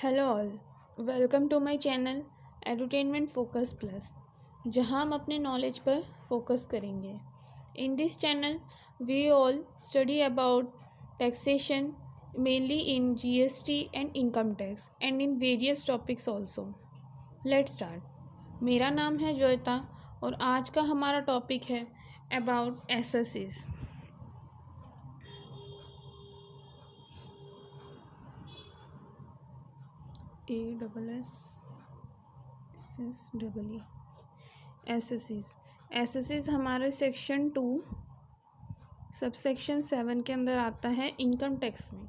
Hello all, welcome to my channel edutainment focus plus, जहां हम अपने नॉलेज पर फोकस करेंगे। In this channel we all study about taxation, mainly in GST and income tax and in various topics also. Let's start. मेरा नाम है जोयता और आज का हमारा टॉपिक है अबाउट एसएससीज। एसएससीज हमारे सेक्शन 2 सबसेक्शन 7 के अंदर आता है इनकम टैक्स में।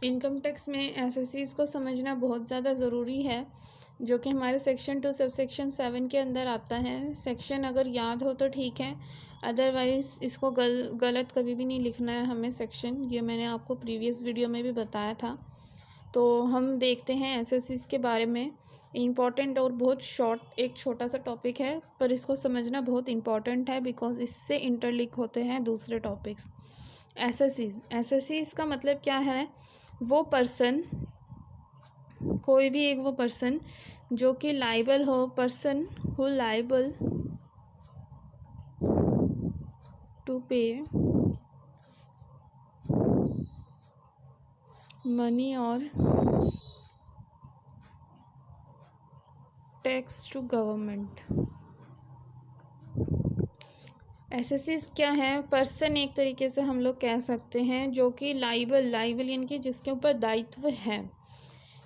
इनकम टैक्स में एसएससीज को समझना बहुत ज़्यादा ज़रूरी है, जो कि हमारे सेक्शन 2 सबसेक्शन 7 के अंदर आता है। सेक्शन अगर याद हो तो ठीक है, अदरवाइज़ इसको गलत कभी भी नहीं लिखना है हमें सेक्शन। ये मैंने आपको प्रीवियस वीडियो में भी बताया था। तो हम देखते हैं एसएससीज के बारे में। इम्पॉर्टेंट और बहुत शॉर्ट एक छोटा सा टॉपिक है, पर इसको समझना बहुत इम्पॉर्टेंट है बिकॉज इससे इंटरलिंक होते हैं दूसरे टॉपिक्स। एसएससीज का मतलब क्या है? वो पर्सन, कोई भी एक वो पर्सन जो कि लाइबल हो, पर्सन हु लाइबल टू पे मनी और टैक्स टू गवर्नमेंट। एसएससीज क्या है? पर्सन एक तरीके से हम लोग कह सकते हैं जो कि लाइबल यानी कि जिसके ऊपर दायित्व है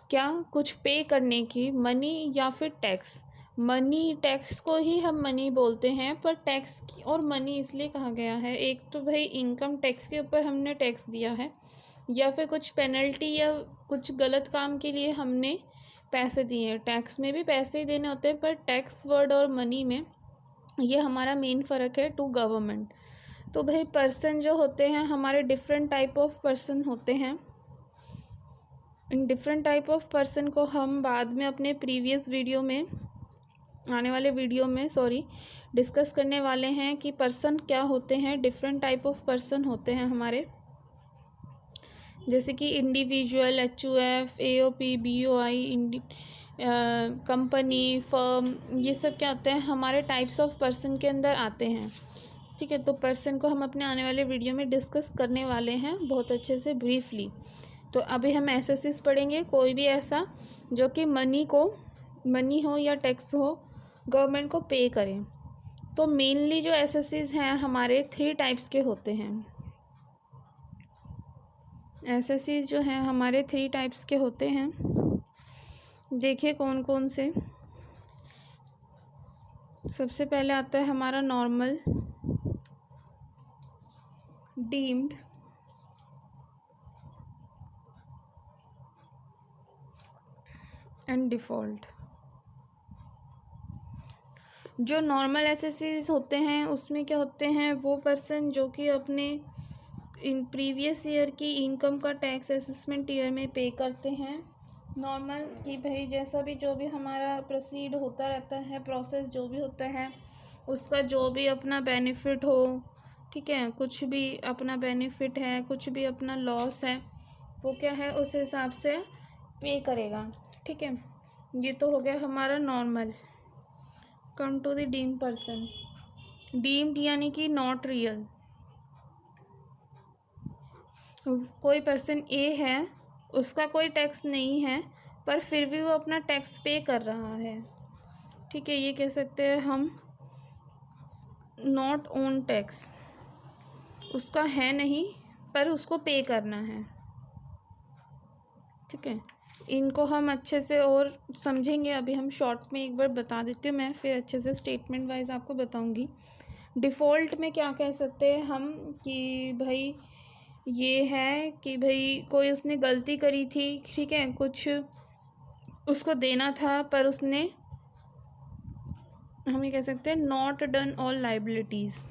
क्या, कुछ पे करने की, मनी या फिर टैक्स। मनी, टैक्स को ही हम मनी बोलते हैं, पर टैक्स और मनी इसलिए कहा गया है, एक तो भाई इनकम टैक्स के ऊपर हमने टैक्स दिया है, या फिर कुछ पेनल्टी या कुछ गलत काम के लिए हमने पैसे दिए हैं। टैक्स में भी पैसे ही देने होते हैं, पर टैक्स वर्ड और मनी में ये हमारा मेन फ़र्क है टू गवर्नमेंट। तो भाई पर्सन जो होते हैं हमारे डिफरेंट टाइप ऑफ पर्सन होते हैं। In different type of person को हम बाद में अपने प्रीवियस वीडियो में, आने वाले वीडियो में डिस्कस करने वाले हैं कि पर्सन क्या होते हैं। डिफरेंट टाइप ऑफ पर्सन होते हैं हमारे, जैसे कि individual, HUF, AOP, BOI, company, firm, ये सब क्या होते हैं हमारे टाइप्स ऑफ पर्सन के अंदर आते हैं। ठीक है, तो पर्सन को हम अपने आने वाले वीडियो में डिस्कस करने वाले हैं बहुत अच्छे से ब्रीफली। तो अभी हम एसएससीज पढ़ेंगे। कोई भी ऐसा जो कि मनी हो या टैक्स हो, गवर्नमेंट को पे करें। तो मेनली जो एसएससीज हैं हमारे 3 टाइप्स के होते हैं। एसएससीज जो हैं हमारे 3 टाइप्स के होते हैं। देखिए कौन कौन से। सबसे पहले आता है हमारा नॉर्मल, डीम्ड, एंड डिफ़ॉल्ट। जो नॉर्मल एसएससीज होते हैं उसमें क्या होते हैं, वो पर्सन जो कि अपने इन प्रीवियस ईयर की इनकम का टैक्स असेसमेंट ईयर में पे करते हैं। नॉर्मल कि भाई जैसा भी जो भी हमारा प्रोसीड होता रहता है, प्रोसेस जो भी होता है, उसका जो भी अपना बेनिफिट हो, ठीक है, कुछ भी अपना बेनिफिट है, कुछ भी अपना लॉस है, वो क्या है उस हिसाब से पे करेगा। ठीक है, ये तो हो गया हमारा normal. Come to the deemed person. Deemed यानी कि नॉट रियल। कोई पर्सन ए है, उसका कोई टैक्स नहीं है, पर फिर भी वो अपना टैक्स पे कर रहा है। ठीक है, ये कह सकते हैं हम नॉट ओन टैक्स। उसका है नहीं, पर उसको पे करना है। ठीक है, इनको हम अच्छे से और समझेंगे। अभी हम शॉर्ट में एक बार बता देती हूँ मैं, फिर अच्छे से स्टेटमेंट वाइज आपको बताऊँगी। डिफ़ॉल्ट में क्या कह सकते हैं हम कि भाई ये है कि भाई कोई उसने गलती करी थी, ठीक है, कुछ उसको देना था, पर उसने, हम ये कह सकते हैं नॉट डन ऑल लाइबिलिटीज़।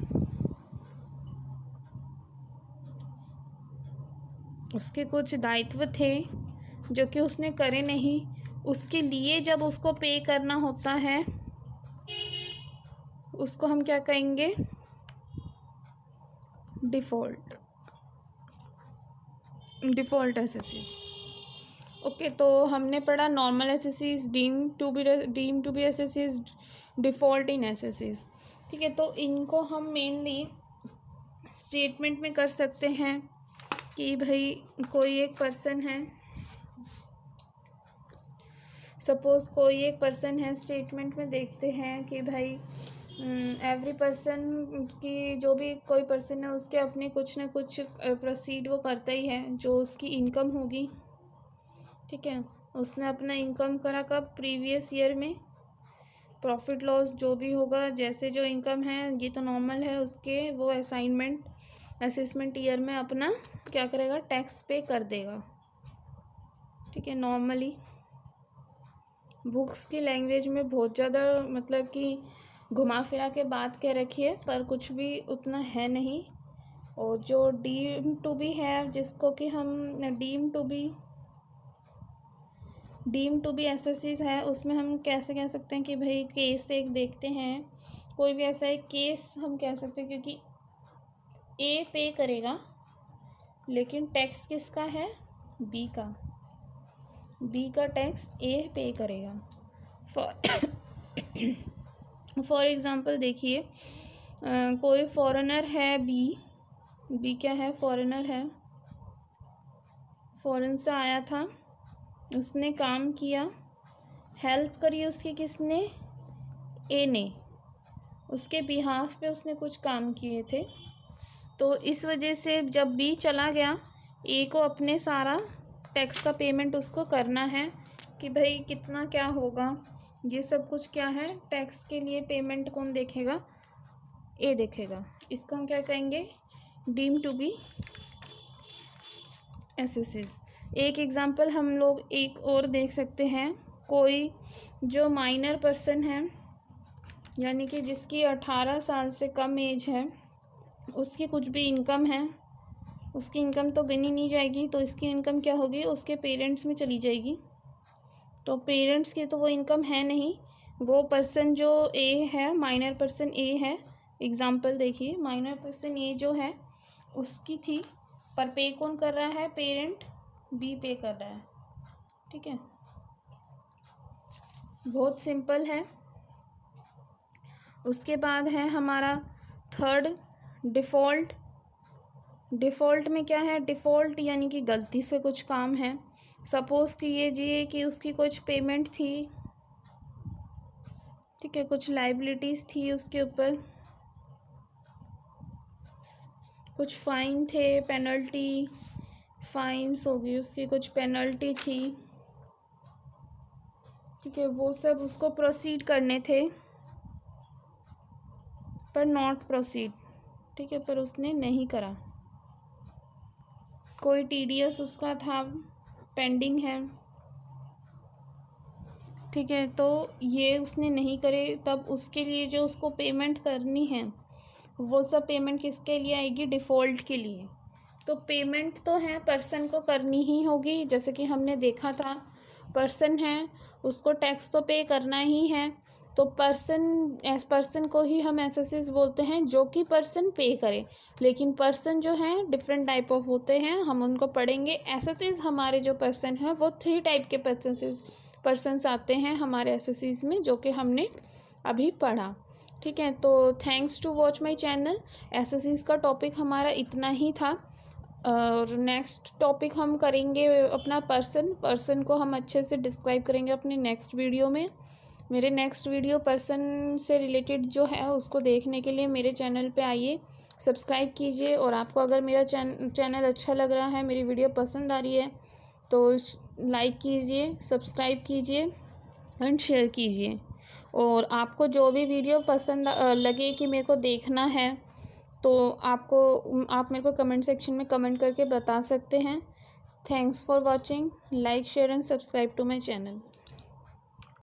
उसके कुछ दायित्व थे जो कि उसने करे नहीं, उसके लिए जब उसको पे करना होता है उसको हम क्या कहेंगे, डिफ़ॉल्ट। डिफ़ॉल्ट एसेसीज। ओके, तो हमने पढ़ा normal assessees, deem to be assessees, default in assessees. ठीक है, तो इनको हम मेनली स्टेटमेंट में कर सकते हैं कि भाई कोई एक पर्सन है, सपोज़ कोई एक पर्सन है, स्टेटमेंट में देखते हैं कि भाई एवरी पर्सन की, जो भी कोई पर्सन है उसके अपने कुछ ना कुछ प्रोसीड वो करता ही है, जो उसकी इनकम होगी। ठीक है, उसने अपना इनकम करा कब, प्रीवियस ईयर में। प्रॉफिट लॉस जो भी होगा, जैसे जो इनकम है ये तो नॉर्मल है, उसके वो असेसमेंट ईयर में अपना क्या करेगा, टैक्स पे कर देगा। ठीक है, नॉर्मली बुक्स की लैंग्वेज में बहुत ज़्यादा मतलब कि घुमा फिरा के बात कह रखी है, पर कुछ भी उतना है नहीं। और जो डीम टू बी है, जिसको कि हम डीम टू बी एसेसीज है, उसमें हम कैसे कह सकते हैं कि भाई केस एक देखते हैं, कोई भी ऐसा एक केस हम कह सकते हैं, क्योंकि ए पे करेगा लेकिन टैक्स किसका है, बी का टैक्स ए पे करेगा। फॉर एग्ज़ाम्पल देखिए, कोई फॉरेनर है, बी क्या है, फॉरेनर है, फॉरेन से आया था, उसने काम किया, हेल्प करी उसकी किसने, ए ने, उसके बिहाफ पे उसने कुछ काम किए थे। तो इस वजह से जब बी चला गया, ए को अपने सारा टैक्स का पेमेंट उसको करना है कि भाई कितना क्या होगा, ये सब कुछ क्या है, टैक्स के लिए पेमेंट कौन देखेगा, ए देखेगा। इसको हम क्या कहेंगे, डीम टू बी एसेसीज। एक एग्जांपल हम लोग एक और देख सकते हैं, कोई जो माइनर पर्सन है, यानी कि जिसकी 18 साल से कम एज है, उसकी कुछ भी इनकम है, उसकी इनकम तो गिनी नहीं जाएगी, तो इसकी इनकम क्या होगी, उसके पेरेंट्स में चली जाएगी। तो पेरेंट्स की तो वो इनकम है नहीं, वो पर्सन जो ए है, माइनर पर्सन ए है, एग्जांपल देखिए, माइनर पर्सन ए जो है उसकी थी, पर पे कौन कर रहा है, पेरेंट बी पे कर रहा है। ठीक है, बहुत सिंपल है। उसके बाद है हमारा थर्ड, डिफ़ॉल्ट में क्या है, डिफ़ॉल्ट यानी कि गलती से कुछ काम है। सपोज़ कीजिए कि उसकी कुछ पेमेंट थी, ठीक है, कुछ लाइबिलिटीज़ थी उसके ऊपर, कुछ फ़ाइन थे, पेनल्टी, फाइन्स होगी उसकी, कुछ पेनल्टी थी। ठीक है, वो सब उसको प्रोसीड करने थे, पर नॉट प्रोसीड। ठीक है, पर उसने नहीं करा। कोई टीडीएस उसका था, पेंडिंग है। ठीक है, तो ये उसने नहीं करे, तब उसके लिए जो उसको पेमेंट करनी है, वो सब पेमेंट किसके लिए आएगी, डिफ़ॉल्ट के लिए। तो पेमेंट तो है, पर्सन को करनी ही होगी, जैसे कि हमने देखा था, पर्सन है, उसको टैक्स तो पे करना ही है। तो पर्सन को ही हम एसेसीज बोलते हैं, जो कि पर्सन पे करे। लेकिन पर्सन जो हैं डिफरेंट टाइप ऑफ होते हैं, हम उनको पढ़ेंगे। एसेसीज हमारे जो पर्सन हैं वो 3 टाइप के पर्सन्स आते हैं हमारे एसेसीज में, जो कि हमने अभी पढ़ा। ठीक है, तो thanks to watch my channel. Assessees का टॉपिक हमारा इतना ही था, और नेक्स्ट टॉपिक हम करेंगे अपना पर्सन को हम अच्छे से डिस्क्राइब करेंगे अपने नेक्स्ट वीडियो में। मेरे नेक्स्ट वीडियो पर्सन से रिलेटेड जो है उसको देखने के लिए मेरे चैनल पे आइए, सब्सक्राइब कीजिए। और आपको अगर मेरा चैनल अच्छा लग रहा है, मेरी वीडियो पसंद आ रही है, तो लाइक कीजिए, सब्सक्राइब कीजिए एंड शेयर कीजिए। और आपको जो भी वीडियो पसंद लगे कि मेरे को देखना है, तो आप मेरे को कमेंट सेक्शन में कमेंट करके बता सकते हैं। Thanks for watching, like share and subscribe to my channel.